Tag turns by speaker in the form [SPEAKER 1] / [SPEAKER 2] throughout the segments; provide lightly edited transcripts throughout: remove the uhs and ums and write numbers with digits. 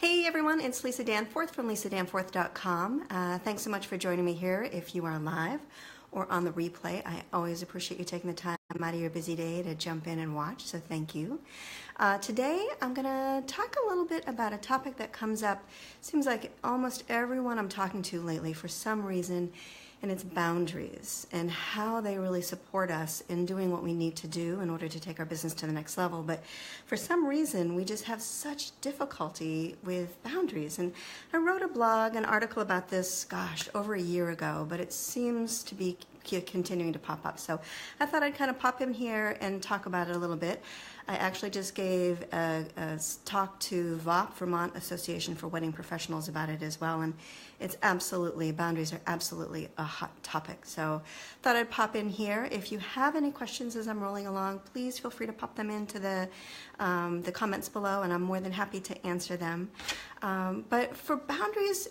[SPEAKER 1] Hey everyone, it's Lisa Danforth from lisadanforth.com. Thanks so much for joining me here if you are live or on the replay. I always appreciate you taking the time out of your busy day to jump in and watch, so thank you. Today I'm going to talk a little bit about a topic that comes up, seems like almost everyone I'm talking to lately for some reason, and it's boundaries and how they really support us in doing what we need to do in order to take our business to the next level. But for some reason, we just have such difficulty with boundaries. And I wrote a blog, an article about this, gosh, over a year ago, but it seems to be continuing to pop up. So I thought I'd kind of pop in here and talk about it a little bit. I actually just gave a talk to VOP, Vermont Association for Wedding Professionals, about it as well, and it's absolutely, boundaries are absolutely a hot topic. So thought I'd pop in here. If you have any questions as I'm rolling along, please feel free to pop them into the comments below, and I'm more than happy to answer them. But for boundaries,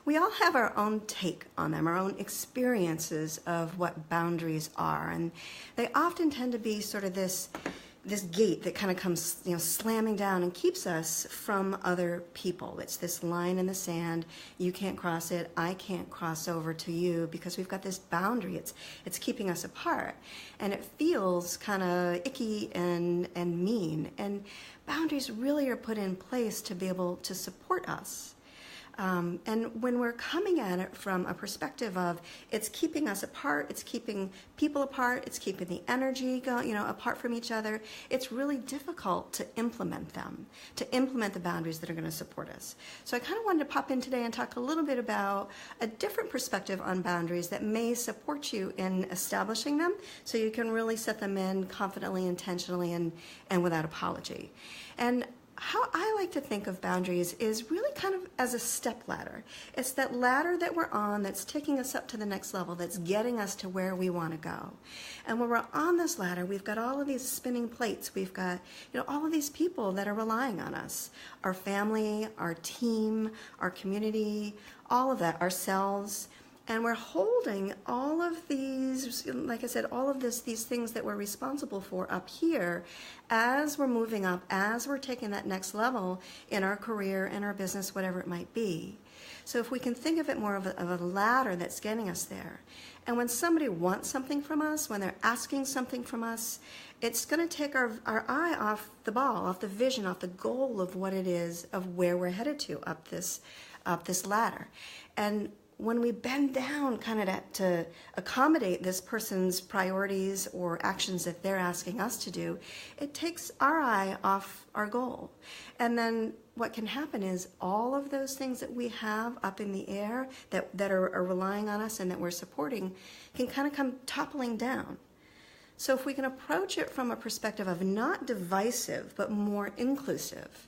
[SPEAKER 1] we all have our own take on them, our own experiences of what boundaries are, and they often tend to be sort of this gate that kind of comes, slamming down and keeps us from other people. It's this line in the sand. You can't cross it. I can't cross over to you because we've got this boundary. It's keeping us apart, and it feels kind of icky and mean. And boundaries really are put in place to be able to support us. And when we're coming at it from a perspective of it's keeping us apart, it's keeping people apart, it's keeping the energy going, apart from each other, it's really difficult to implement them, to implement the boundaries that are going to support us. So I kind of wanted to pop in today and talk a little bit about a different perspective on boundaries that may support you in establishing them so you can really set them in confidently, intentionally, and without apology. And how I like to think of boundaries is really kind of as a step ladder. It's that ladder that we're on that's taking us up to the next level, that's getting us to where we want to go. And when we're on this ladder, we've got all of these spinning plates. We've got, all of these people that are relying on us. Our family, our team, our community, all of that, ourselves. And we're holding all of these, like I said, all of these things that we're responsible for up here as we're moving up, as we're taking that next level in our career, in our business, whatever it might be. So if we can think of it more of a ladder that's getting us there. And when somebody wants something from us, when they're asking something from us, it's going to take our eye off the ball, off the vision, off the goal of what it is, of where we're headed to up this ladder. And when we bend down kind of to accommodate this person's priorities or actions that they're asking us to do, it takes our eye off our goal. And then what can happen is all of those things that we have up in the air that are relying on us and that we're supporting can kind of come toppling down. So if we can approach it from a perspective of not divisive, but more inclusive,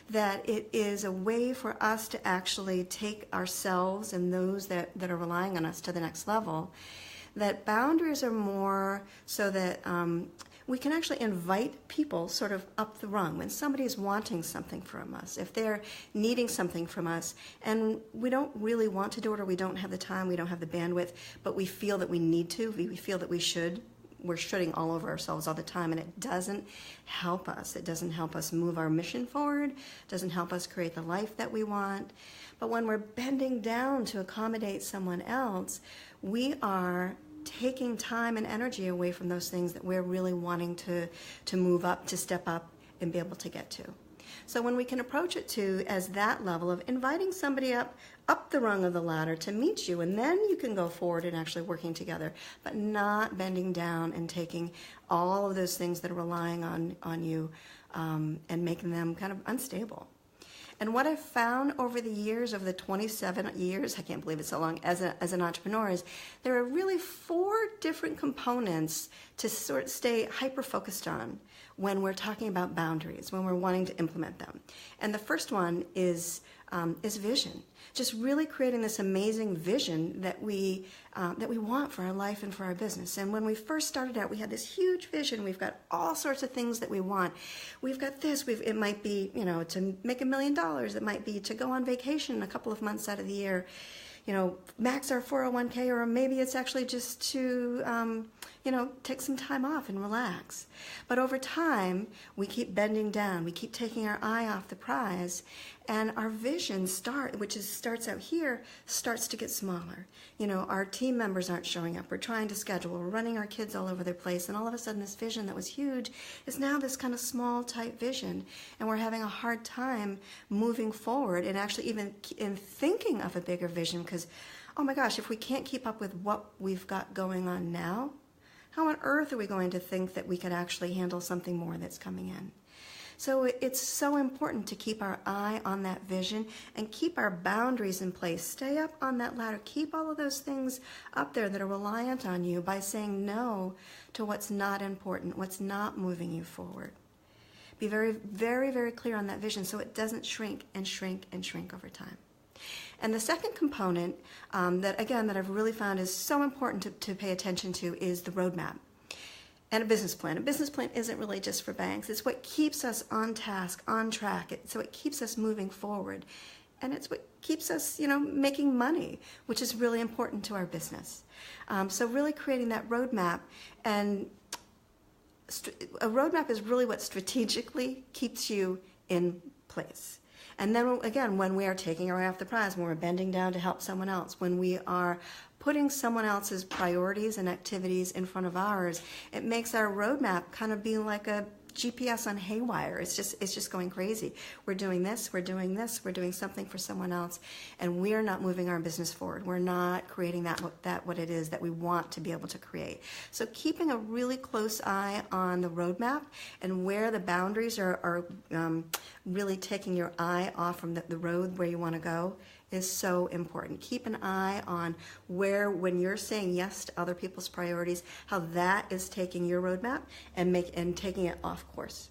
[SPEAKER 1] that it is a way for us to actually take ourselves and those that are relying on us to the next level, that boundaries are more so that we can actually invite people sort of up the rung. When somebody's wanting something from us, if they're needing something from us, and we don't really want to do it, or we don't have the time, we don't have the bandwidth, but we feel that we need to, we feel that we should, we're shooting all over ourselves all the time, and it doesn't help us. It doesn't help us move our mission forward, doesn't help us create the life that we want. But when we're bending down to accommodate someone else, we are taking time and energy away from those things that we're really wanting to move up, to step up and be able to get to. So when we can approach it as that level of inviting somebody up the rung of the ladder to meet you, and then you can go forward and actually working together, but not bending down and taking all of those things that are relying on you and making them kind of unstable. And what I've found over the years, over the 27 years, I can't believe it's so long, as an entrepreneur, is there are really 4 different components to sort of stay hyper-focused on when we're talking about boundaries, when we're wanting to implement them. And the first one is vision. Just really creating this amazing vision that we want for our life and for our business. And when we first started out, we had this huge vision. We've got all sorts of things that we want. We've got this. It might be, to make $1 million. It might be to go on vacation a couple of months out of the year. Max our 401k, or maybe it's actually just to, take some time off and relax. But over time, we keep bending down. We keep taking our eye off the prize, and our vision starts out here, starts to get smaller. Our team members aren't showing up. We're trying to schedule. We're running our kids all over their place, and all of a sudden, this vision that was huge is now this kind of small, tight vision, and we're having a hard time moving forward and actually even in thinking of a bigger vision because, oh my gosh, if we can't keep up with what we've got going on now, how on earth are we going to think that we could actually handle something more that's coming in? So it's so important to keep our eye on that vision and keep our boundaries in place. Stay up on that ladder. Keep all of those things up there that are reliant on you by saying no to what's not important, what's not moving you forward. Be very, very, very clear on that vision so it doesn't shrink and shrink and shrink over time. And the second component that I've really found is so important to pay attention to is the roadmap and a business plan. A business plan isn't really just for banks. It's what keeps us on task, on track. So it keeps us moving forward. And it's what keeps us, making money, which is really important to our business. So really creating that roadmap, and a roadmap is really what strategically keeps you in place. And then again, when we are taking our eye off the prize, when we're bending down to help someone else, when we are putting someone else's priorities and activities in front of ours, it makes our roadmap kind of be like a GPS on haywire. It's just going crazy. We're doing this, we're doing something for someone else, and we're not moving our business forward. We're not creating what it is that we want to be able to create. So keeping a really close eye on the roadmap and where the boundaries are really taking your eye off from the road where you want to go is so important. Keep an eye on where, when you're saying yes to other people's priorities, how that is taking your roadmap and taking it off course.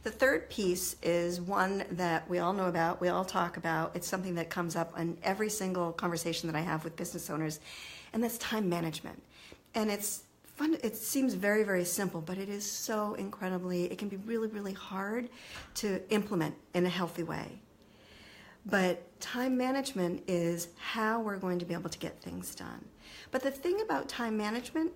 [SPEAKER 1] The third piece is one that we all know about, we all talk about. It's something that comes up in every single conversation that I have with business owners, and that's time management. And it's fun. It seems very, very simple, but it is so it can be really, really hard to implement in a healthy way. But time management is how we're going to be able to get things done. But the thing about time management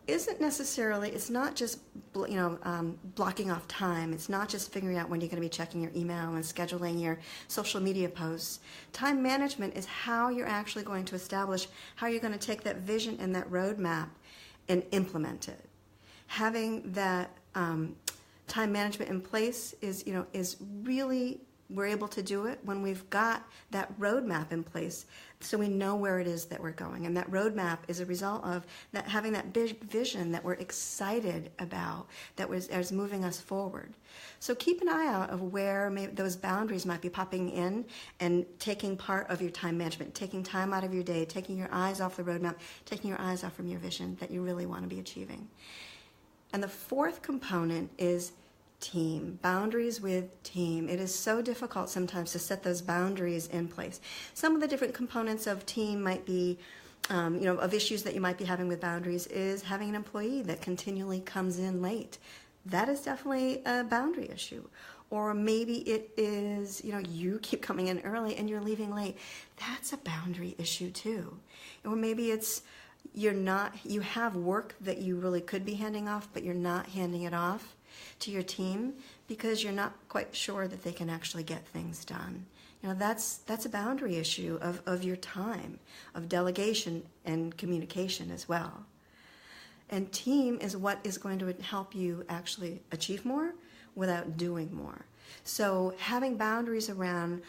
[SPEAKER 1] isn't necessarily, it's not just blocking off time. It's not just figuring out when you're going to be checking your email and scheduling your social media posts. Time management is how you're actually going to establish how you're going to take that vision and that roadmap and implement it. Having that time management in place is really, we're able to do it when we've got that roadmap in place so we know where it is that we're going. And that roadmap is a result of that, having that big vision that we're excited about, that is moving us forward. So keep an eye out of where maybe those boundaries might be popping in and taking part of your time management, taking time out of your day, taking your eyes off the roadmap, taking your eyes off from your vision that you really want to be achieving. And the fourth component is team, boundaries with team. It is so difficult sometimes to set those boundaries in place. Some of the different components of team might be, of issues that you might be having with boundaries is having an employee that continually comes in late. That is definitely a boundary issue. Or maybe it is, you keep coming in early and you're leaving late. That's a boundary issue too. Or maybe it's you have work that you really could be handing off, but you're not handing it off to your team because you're not quite sure that they can actually get things done. That's a boundary issue of your time, of delegation and communication as well. And team is what is going to help you actually achieve more without doing more. So having boundaries around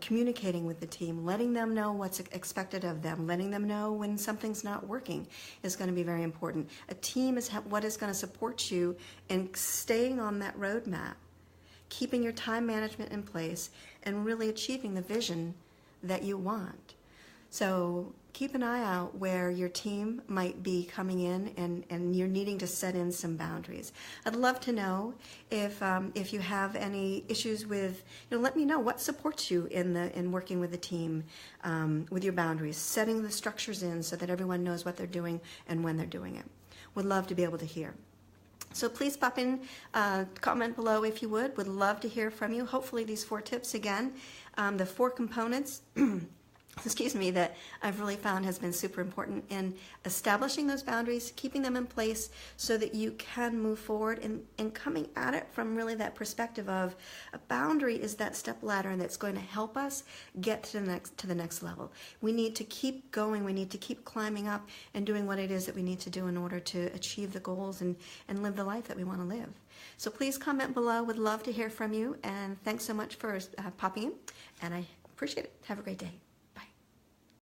[SPEAKER 1] communicating with the team, letting them know what's expected of them, letting them know when something's not working is going to be very important. A team is what is going to support you in staying on that roadmap, keeping your time management in place, and really achieving the vision that you want. So keep an eye out where your team might be coming in and you're needing to set in some boundaries. I'd love to know if you have any issues with, let me know what supports you in working with the team with your boundaries, setting the structures in so that everyone knows what they're doing and when they're doing it. Would love to be able to hear. So please pop in, comment below if you would love to hear from you. Hopefully these 4 tips again, the 4 components excuse me, that I've really found has been super important in establishing those boundaries, keeping them in place so that you can move forward and coming at it from really that perspective of a boundary is that step ladder and that's going to help us get to the next level. We need to keep going. We need to keep climbing up and doing what it is that we need to do in order to achieve the goals and live the life that we want to live. So please comment below. Would love to hear from you. And thanks so much for popping in. And I appreciate it. Have a great day.